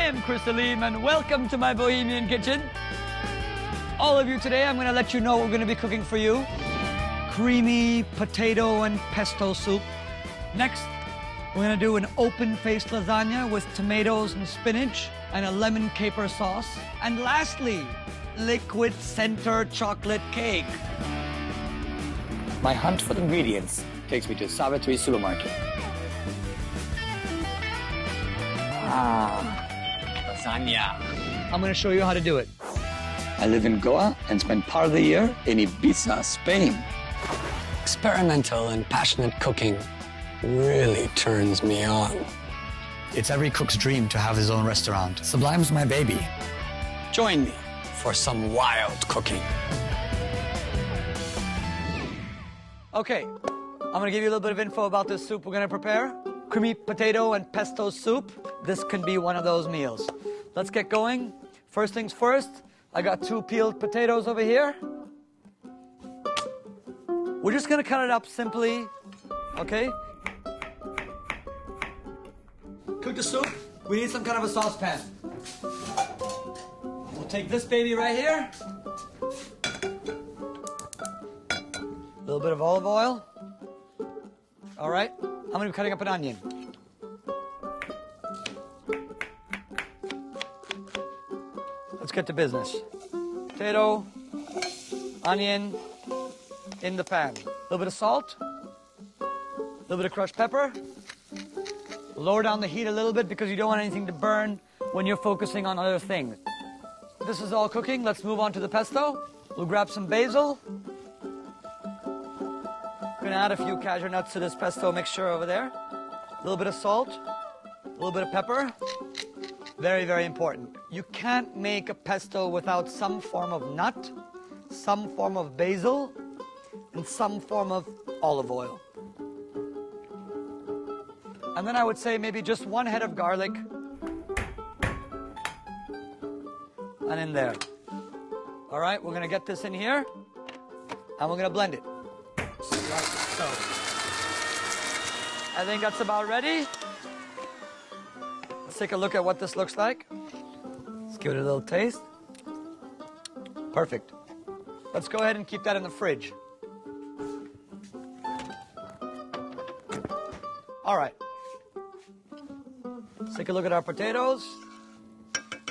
am Saleem and welcome to my Bohemian kitchen. All of you today, I'm gonna let you know what we're gonna be cooking for you. Creamy potato and pesto soup. Next, we're gonna do an open-faced lasagna with tomatoes and spinach and a lemon caper sauce. And lastly, liquid center chocolate cake. My hunt for the ingredients takes me to Savitri supermarket. Lasagna. I'm gonna show you how to do it. I live in Goa and spend part of the year in Ibiza, Spain. Experimental and passionate cooking really turns me on. It's every cook's dream to have his own restaurant. Sublime's my baby. Join me for some wild cooking. Okay, I'm gonna give you a little bit of info about this soup we're gonna prepare. Creamy potato and pesto soup. This can be one of those meals. Let's get going. First things first, I got 2 peeled potatoes over here. We're just gonna cut it up simply, okay? Cook the soup, we need some kind of a saucepan. We'll take this baby right here. A little bit of olive oil. All right, I'm gonna be cutting up an onion. Let's get to business. Potato, onion, in the pan. A little bit of salt, a little bit of crushed pepper. Lower down the heat a little bit because you don't want anything to burn when you're focusing on other things. This is all cooking. Let's move on to the pesto. We'll grab some basil. Gonna add a few cashew nuts to this pesto mixture over there. A little bit of salt, a little bit of pepper. Very, very important. You can't make a pesto without some form of nut, some form of basil, and some form of olive oil. And then I would say maybe just 1 head of garlic. And in there. All right, we're gonna get this in here, and we're gonna blend it. Like so. I think that's about ready. Let's take a look at what this looks like. Let's give it a little taste. Perfect. Let's go ahead and keep that in the fridge. All right. Let's take a look at our potatoes.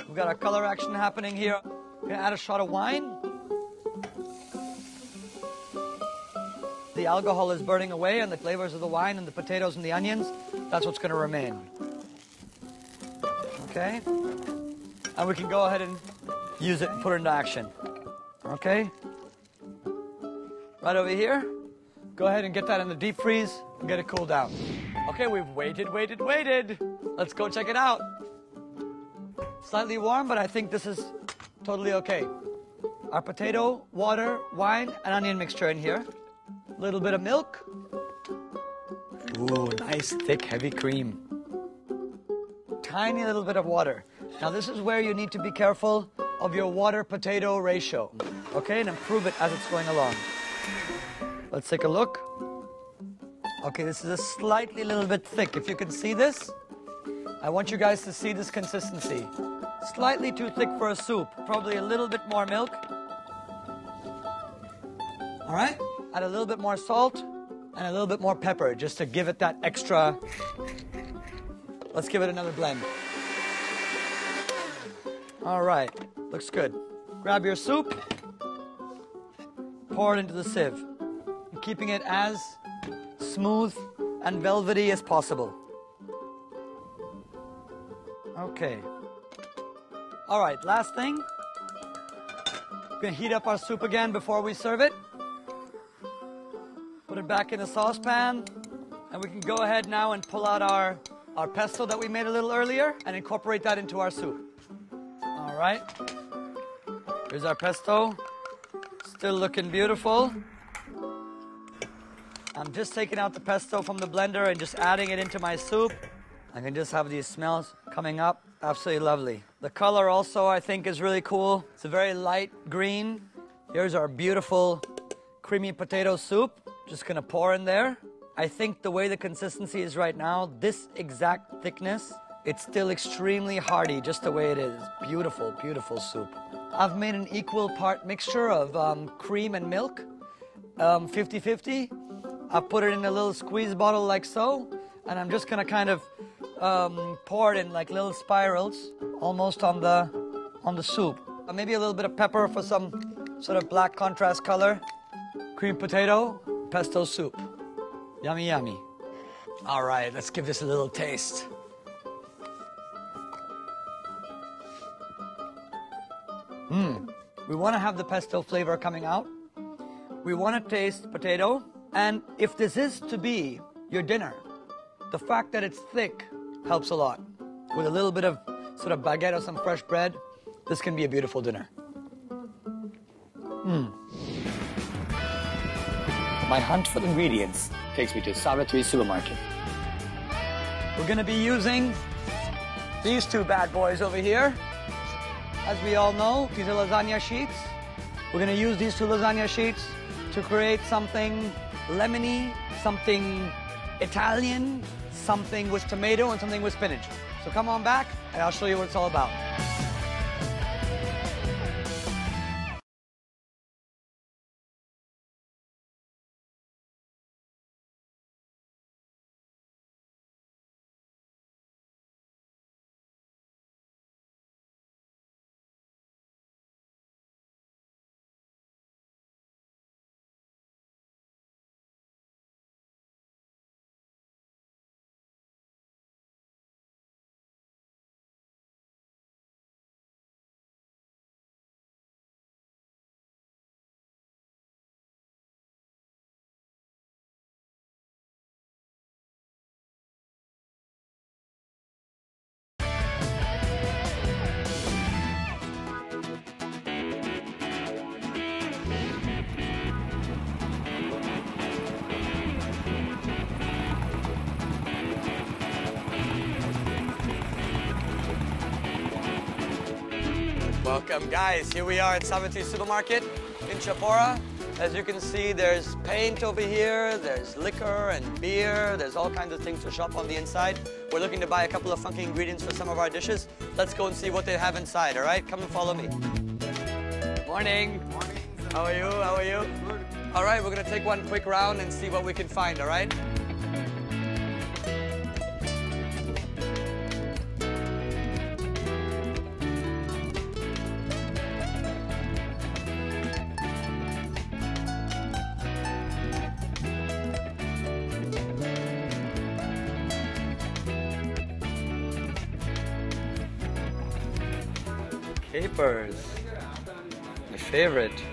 We've got our color action happening here. We're gonna add a shot of wine. The alcohol is burning away and the flavors of the wine and the potatoes and the onions, that's what's gonna remain. Okay? And we can go ahead and use it and put it into action. Okay? Right over here. Go ahead and get that in the deep freeze and get it cooled down. Okay, we've waited. Let's go check it out. Slightly warm, but I think this is totally okay. Our potato, water, wine, and onion mixture in here. A little bit of milk. Ooh, nice, thick, heavy cream. Tiny little bit of water. Now this is where you need to be careful of your water-potato ratio. Okay, and improve it as it's going along. Let's take a look. Okay, this is a slightly little bit thick. If you can see this, I want you guys to see this consistency. Slightly too thick for a soup. Probably a little bit more milk. All right? Add a little bit more salt and a little bit more pepper just to give it that extra. Let's give it another blend. All right, looks good. Grab your soup, pour it into the sieve, keeping it as smooth and velvety as possible. Okay. All right, last thing. We're gonna heat up our soup again before we serve it. Put it back in the saucepan, and we can go ahead now and pull out our pesto that we made a little earlier and incorporate that into our soup. All right. Here's our pesto. Still looking beautiful. I'm just taking out the pesto from the blender and just adding it into my soup. I can just have these smells coming up. Absolutely lovely. The color also, I think, is really cool. It's a very light green. Here's our beautiful creamy potato soup. Just gonna pour in there. I think the way the consistency is right now, this exact thickness It's still extremely hearty, just the way it is. Beautiful, beautiful soup. I've made an equal part mixture of cream and milk, 50-50. I've put it in a little squeeze bottle like so, and I'm just gonna kind of pour it in like little spirals, almost on the soup. Maybe a little bit of pepper for some sort of black contrast color. Creamed potato, pesto soup. Yummy, yummy. All right, let's give this a little taste. We want to have the pesto flavor coming out. We want to taste potato. And if this is to be your dinner, the fact that it's thick helps a lot. With a little bit of sort of baguette or some fresh bread, this can be a beautiful dinner. My hunt for ingredients takes me to Savitri supermarket. We're going to be using these two bad boys over here. As we all know, these are lasagna sheets. We're going to use these two lasagna sheets to create something lemony, something Italian, something with tomato, and something with spinach. So come on back, and I'll show you what it's all about. Welcome, guys. Here we are at Savitri Supermarket in Chapora. As you can see, there's paint over here, there's liquor and beer, there's all kinds of things to shop on the inside. We're looking to buy a couple of funky ingredients for some of our dishes. Let's go and see what they have inside, all right? Come and follow me. Morning. Morning. How are you? How are you? Good. All right, we're gonna take one quick round and see what we can find, all right? Capers, my favorite.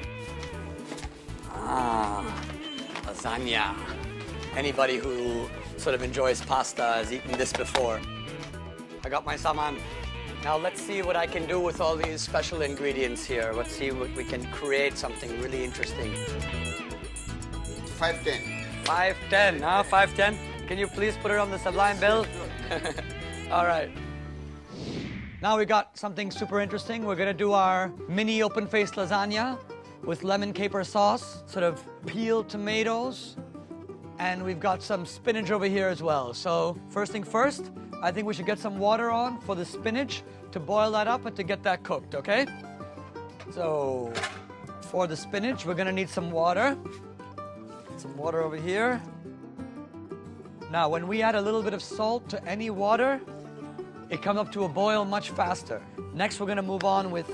Lasagna. Anybody who sort of enjoys pasta has eaten this before. I got my saman. Now let's see what I can do with all these special ingredients here. Let's see what we can create something really interesting. 510. 510, huh? 510? Can you please put it on the Sublime bill? All right. Now we got something super interesting. We're gonna do our mini open-faced lasagna with lemon caper sauce, sort of peeled tomatoes, and we've got some spinach over here as well. So first thing first, I think we should get some water on for the spinach to boil that up and to get that cooked, okay? So for the spinach, we're gonna need some water. Some water over here. Now, when we add a little bit of salt to any water, it comes up to a boil much faster. Next, we're gonna move on with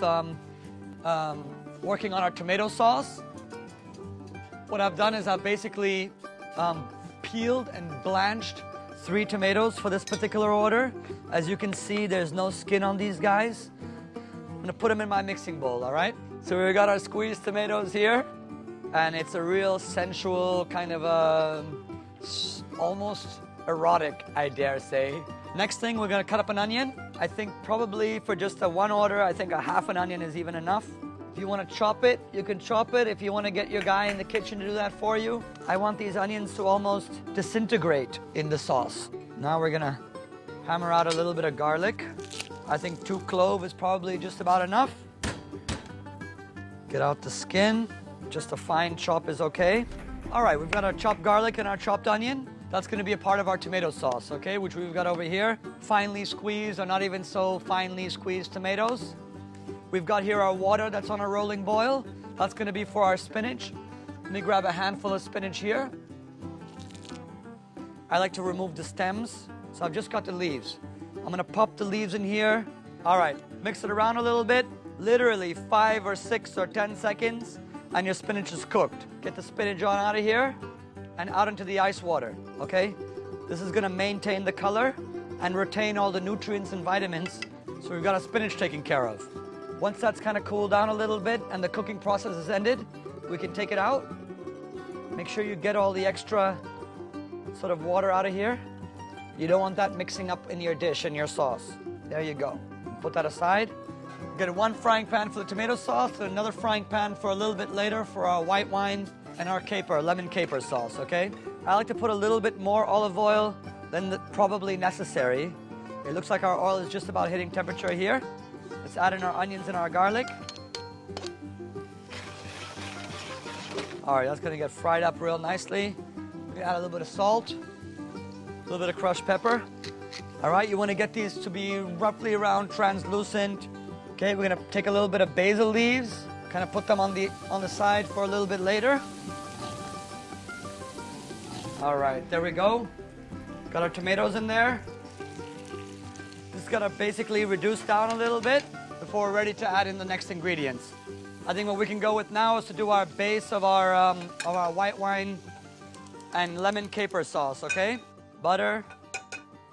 working on our tomato sauce. What I've done is I've basically peeled and blanched 3 tomatoes for this particular order. As you can see, there's no skin on these guys. I'm gonna put them in my mixing bowl, all right? So we got our squeezed tomatoes here, and it's a real sensual kind of almost erotic, I dare say. Next thing, we're gonna cut up an onion. I think probably for just a one order, I think a half an onion is even enough. If you wanna chop it, you can chop it. If you wanna get your guy in the kitchen to do that for you, I want these onions to almost disintegrate in the sauce. Now we're gonna hammer out a little bit of garlic. I think 2 cloves is probably just about enough. Get out the skin. Just a fine chop is okay. All right, we've got our chopped garlic and our chopped onion. That's going to be a part of our tomato sauce, okay, which we've got over here. Finely squeezed or not even so finely squeezed tomatoes. We've got here our water that's on a rolling boil. That's going to be for our spinach. Let me grab a handful of spinach here. I like to remove the stems, so I've just got the leaves. I'm going to pop the leaves in here. All right, mix it around a little bit. Literally 5 or 6 or 10 seconds, and your spinach is cooked. Get the spinach on out of here and out into the ice water, okay? This is gonna maintain the color and retain all the nutrients and vitamins, so we've got our spinach taken care of. Once that's kind of cooled down a little bit and the cooking process is ended, we can take it out. Make sure you get all the extra sort of water out of here. You don't want that mixing up in your dish and your sauce. There you go. Put that aside. Get one frying pan for the tomato sauce and another frying pan for a little bit later for our white wine and our caper, lemon caper sauce, okay? I like to put a little bit more olive oil than probably necessary. It looks like our oil is just about hitting temperature here. Let's add in our onions and our garlic. All right, that's gonna get fried up real nicely. We add a little bit of salt, a little bit of crushed pepper. All right, you wanna get these to be roughly around translucent. Okay, we're gonna take a little bit of basil leaves, kind of put them on the side for a little bit later. All right, there we go. Got our tomatoes in there. This is gonna basically reduce down a little bit before we're ready to add in the next ingredients. I think what we can go with now is to do our base of our white wine and lemon caper sauce, okay? Butter,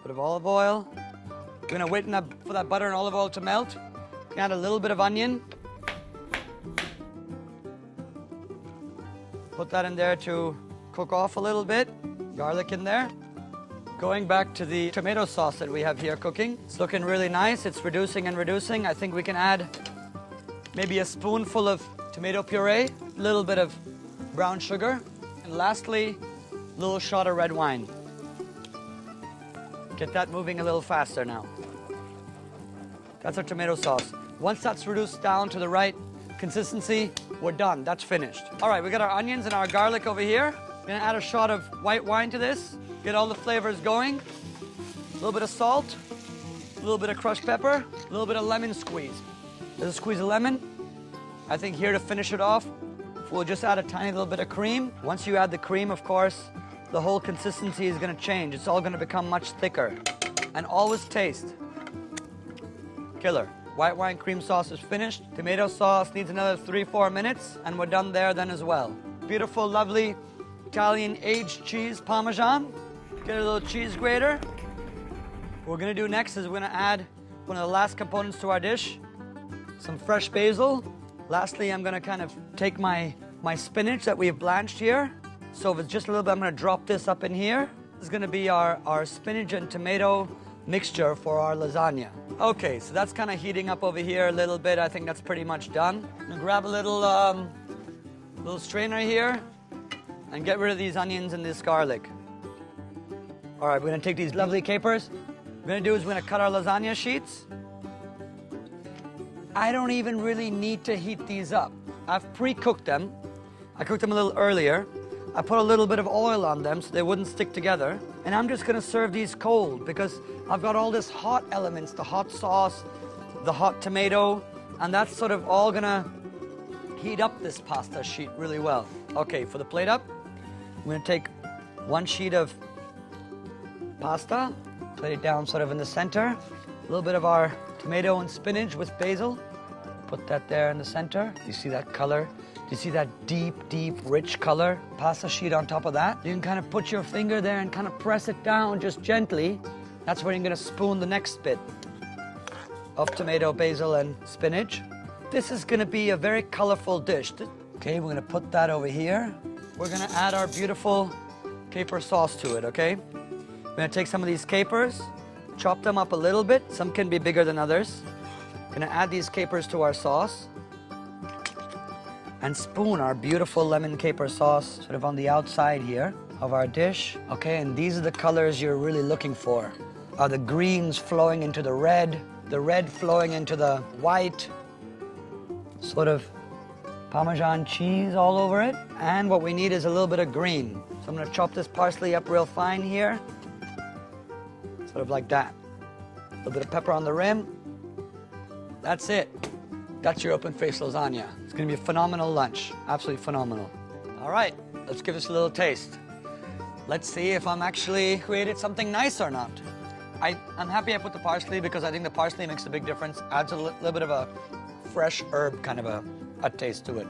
bit of olive oil. We're gonna wait for that butter and olive oil to melt. Add a little bit of onion. Put that in there to cook off a little bit. Garlic in there. Going back to the tomato sauce that we have here cooking. It's looking really nice. It's reducing and reducing. I think we can add maybe a spoonful of tomato puree, a little bit of brown sugar, and lastly, a little shot of red wine. Get that moving a little faster now. That's our tomato sauce. Once that's reduced down to the right consistency, we're done. That's finished. All right, we got our onions and our garlic over here. We're gonna add a shot of white wine to this. Get all the flavors going. A little bit of salt, a little bit of crushed pepper, a little bit of lemon squeeze. There's a squeeze of lemon. I think here to finish it off, we'll just add a tiny little bit of cream. Once you add the cream, of course, the whole consistency is gonna change. It's all gonna become much thicker. And always taste. Killer. White wine cream sauce is finished. Tomato sauce needs another 3-4 minutes, and we're done there then as well. Beautiful, lovely Italian aged cheese Parmesan. Get a little cheese grater. What we're gonna do next is we're gonna add one of the last components to our dish, some fresh basil. Lastly, I'm gonna kind of take my spinach that we've blanched here. So if it's just a little bit, I'm gonna drop this up in here. This is gonna be our spinach and tomato mixture for our lasagna. Okay, so that's kind of heating up over here a little bit. I think that's pretty much done. I'm gonna grab a little strainer here and get rid of these onions and this garlic. All right, we're gonna take these lovely capers. What we're gonna do is we're gonna cut our lasagna sheets. I don't even really need to heat these up. I've pre-cooked them. I cooked them a little earlier. I put a little bit of oil on them so they wouldn't stick together. And I'm just gonna serve these cold because I've got all this hot elements, the hot sauce, the hot tomato, and that's sort of all gonna heat up this pasta sheet really well. Okay, for the plate up, I'm gonna take one sheet of pasta, put it down sort of in the center, a little bit of our tomato and spinach with basil, put that there in the center. Do you see that color? Do you see that deep, deep, rich color? Pasta sheet on top of that. You can kind of put your finger there and kind of press it down just gently. That's where you're gonna spoon the next bit of tomato, basil, and spinach. This is gonna be a very colorful dish. Okay, we're gonna put that over here. We're gonna add our beautiful caper sauce to it, okay? We're gonna take some of these capers, chop them up a little bit. Some can be bigger than others. Gonna add these capers to our sauce and spoon our beautiful lemon caper sauce sort of on the outside here of our dish. Okay, and these are the colors you're really looking for. Are the greens flowing into the red flowing into the white, sort of Parmesan cheese all over it. And what we need is a little bit of green. So I'm gonna chop this parsley up real fine here. Sort of like that. A little bit of pepper on the rim. That's it. That's your open face lasagna. It's gonna be a phenomenal lunch. Absolutely phenomenal. All right, let's give this a little taste. Let's see if I'm actually created something nice or not. I'm happy I put the parsley because I think the parsley makes a big difference. Adds a little bit of a fresh herb kind of a taste to it.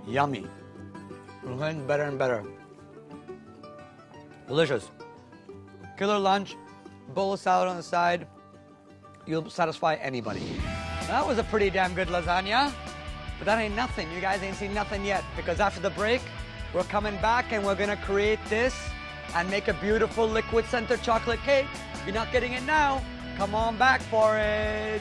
Yummy. We're getting better and better. Delicious. Killer lunch, bowl of salad on the side. You'll satisfy anybody. That was a pretty damn good lasagna. But that ain't nothing. You guys ain't seen nothing yet. Because after the break, we're coming back and we're gonna create this and make a beautiful liquid center chocolate cake. If you're not getting it now, come on back for it.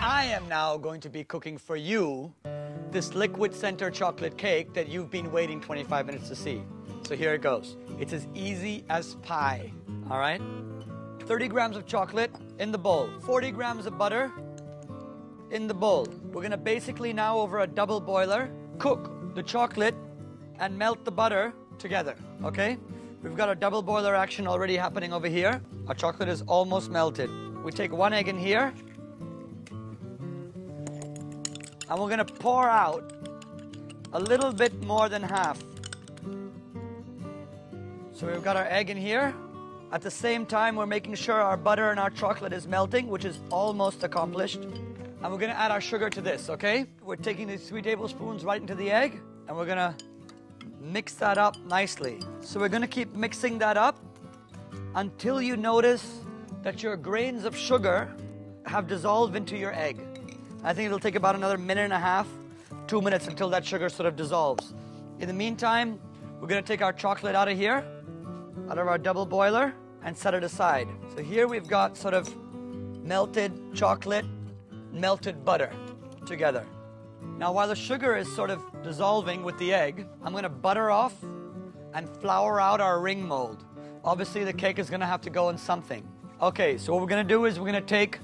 I am now going to be cooking for you this liquid center chocolate cake that you've been waiting 25 minutes to see. So here it goes. It's as easy as pie, all right? 30 grams of chocolate in the bowl, 40 grams of butter in the bowl. We're gonna basically now over a double boiler, cook the chocolate and melt the butter together, okay? We've got a double boiler action already happening over here. Our chocolate is almost melted. We take one egg in here, and we're gonna pour out a little bit more than half. So we've got our egg in here. At the same time, we're making sure our butter and our chocolate is melting, which is almost accomplished. And we're gonna add our sugar to this, okay? We're taking these 3 tablespoons right into the egg, and we're gonna mix that up nicely. So we're gonna keep mixing that up until you notice that your grains of sugar have dissolved into your egg. I think it'll take about another minute and a half, 2 minutes until that sugar sort of dissolves. In the meantime, we're gonna take our chocolate out of here, out of our double boiler, and set it aside. So here we've got sort of melted chocolate, melted butter together. Now while the sugar is sort of dissolving with the egg, I'm gonna butter off and flour out our ring mold. Obviously the cake is gonna have to go in something. Okay, so what we're gonna do is we're gonna take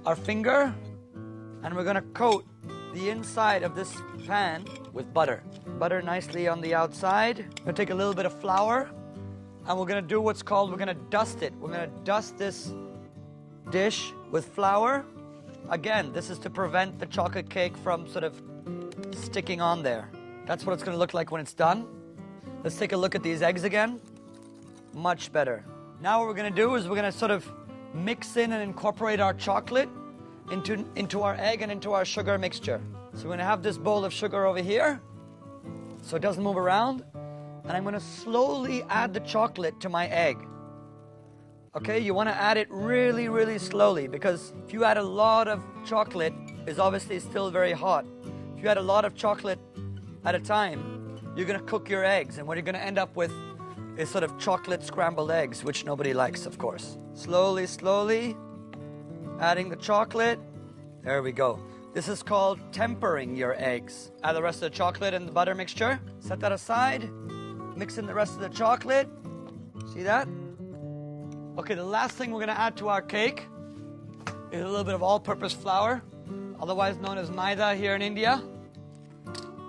our finger and we're gonna coat the inside of this pan with butter. Butter nicely on the outside. We're gonna take a little bit of flour and we're gonna do what's called, we're gonna dust it. We're gonna dust this dish with flour. Again, this is to prevent the chocolate cake from sort of sticking on there. That's what it's gonna look like when it's done. Let's take a look at these eggs again. Much better. Now what we're gonna do is we're gonna sort of mix in and incorporate our chocolate into our egg and into our sugar mixture. So we're gonna have this bowl of sugar over here so it doesn't move around, and I'm gonna slowly add the chocolate to my egg. Okay, you wanna add it really, really slowly, because if you add a lot of chocolate, it's obviously still very hot. If you add a lot of chocolate at a time, you're gonna cook your eggs, and what you're gonna end up with is sort of chocolate scrambled eggs, which nobody likes, of course. Slowly, slowly, adding the chocolate. There we go. This is called tempering your eggs. Add the rest of the chocolate and the butter mixture. Set that aside. Mix in the rest of the chocolate. See that? Okay, the last thing we're gonna add to our cake is a little bit of all-purpose flour, otherwise known as maida here in India.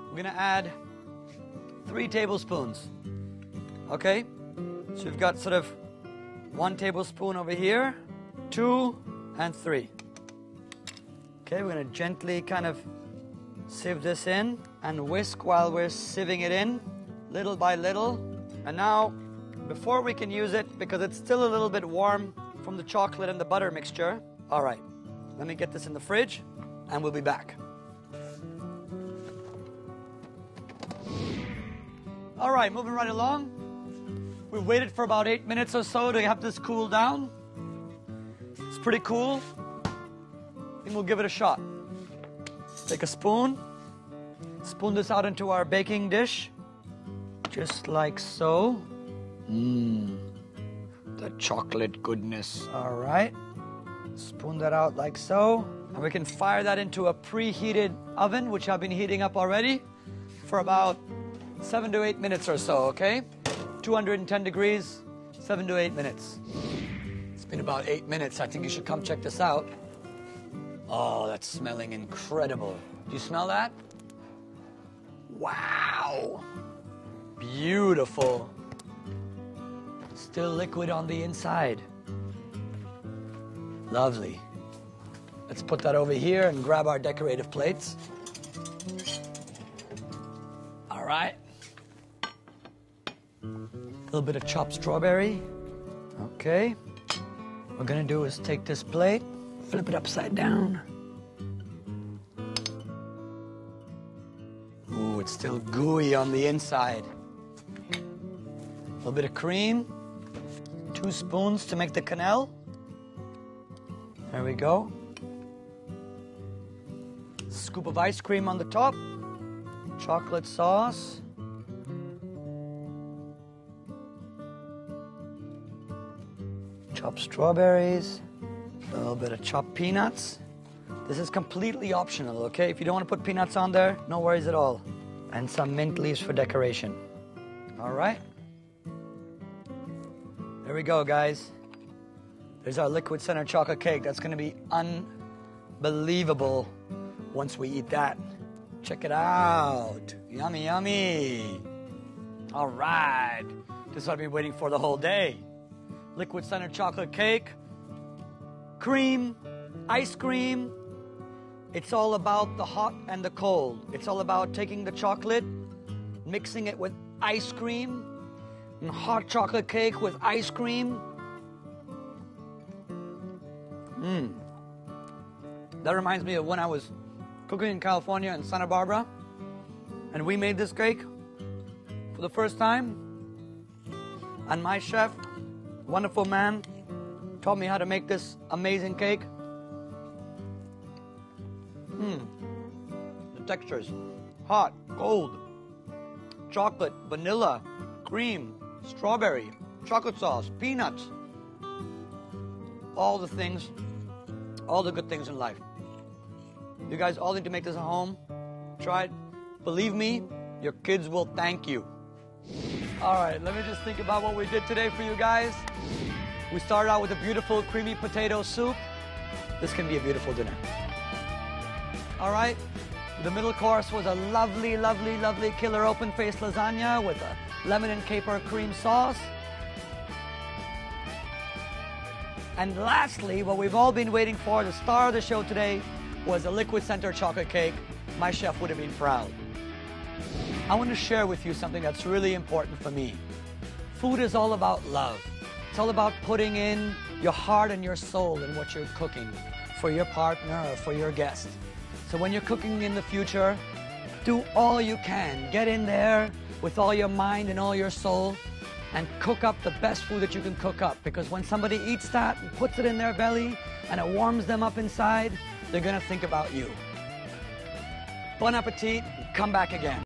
We're gonna add 3 tablespoons. Okay? So we've got sort of 1 tablespoon over here, 2, and 3. Okay, we're gonna gently kind of sieve this in and whisk while we're sieving it in, little by little. And now, before we can use it, because it's still a little bit warm from the chocolate and the butter mixture, all right, let me get this in the fridge and we'll be back. All right, moving right along. We've waited for about 8 minutes or so to have this cool down. It's pretty cool. I think we'll give it a shot. Take a spoon. Spoon this out into our baking dish. Just like so. The chocolate goodness. All right. Spoon that out like so. And we can fire that into a preheated oven, which I've been heating up already, for about 7 to 8 minutes or so, okay? 210 degrees, 7 to 8 minutes. It's been about 8 minutes. I think you should come check this out. Oh, that's smelling incredible. Do you smell that? Wow. Beautiful. Still liquid on the inside. Lovely. Let's put that over here and grab our decorative plates. All right. A little bit of chopped strawberry. Okay. What we're gonna do is take this plate, flip it upside down. Ooh, it's still gooey on the inside. A little bit of cream. 2 spoons to make the quenelle. There we go. Scoop of ice cream on the top. Chocolate sauce. Chopped strawberries. A little bit of chopped peanuts. This is completely optional, okay? If you don't want to put peanuts on there, no worries at all. And some mint leaves for decoration. All right. There we go, guys. There's our liquid center chocolate cake. That's going to be unbelievable once we eat that. Check it out. Yummy, yummy. All right. This is what I've been waiting for the whole day. Liquid center chocolate cake, cream, ice cream. It's all about the hot and the cold. It's all about taking the chocolate, mixing it with ice cream, and hot chocolate cake with ice cream. That reminds me of when I was cooking in California in Santa Barbara, and we made this cake for the first time. And my chef, wonderful man, taught me how to make this amazing cake. The textures, hot, cold, chocolate, vanilla, cream, strawberry, chocolate sauce, peanuts, all the things, all the good things in life. You guys all need to make this at home. Try it. Believe me, your kids will thank you. All right, let me just think about what we did today for you guys. We started out with a beautiful creamy potato soup. This can be a beautiful dinner. All right, the middle course was a lovely, lovely, lovely killer open-faced lasagna with a lemon and caper cream sauce. And lastly, what we've all been waiting for, the star of the show today, was a liquid center chocolate cake. My chef would have been proud. I want to share with you something that's really important for me. Food is all about love. It's all about putting in your heart and your soul in what you're cooking for your partner or for your guest. So when you're cooking in the future, do all you can. Get in there with all your mind and all your soul and cook up the best food that you can cook up, because when somebody eats that and puts it in their belly and it warms them up inside, they're gonna think about you. Bon appetit, come back again.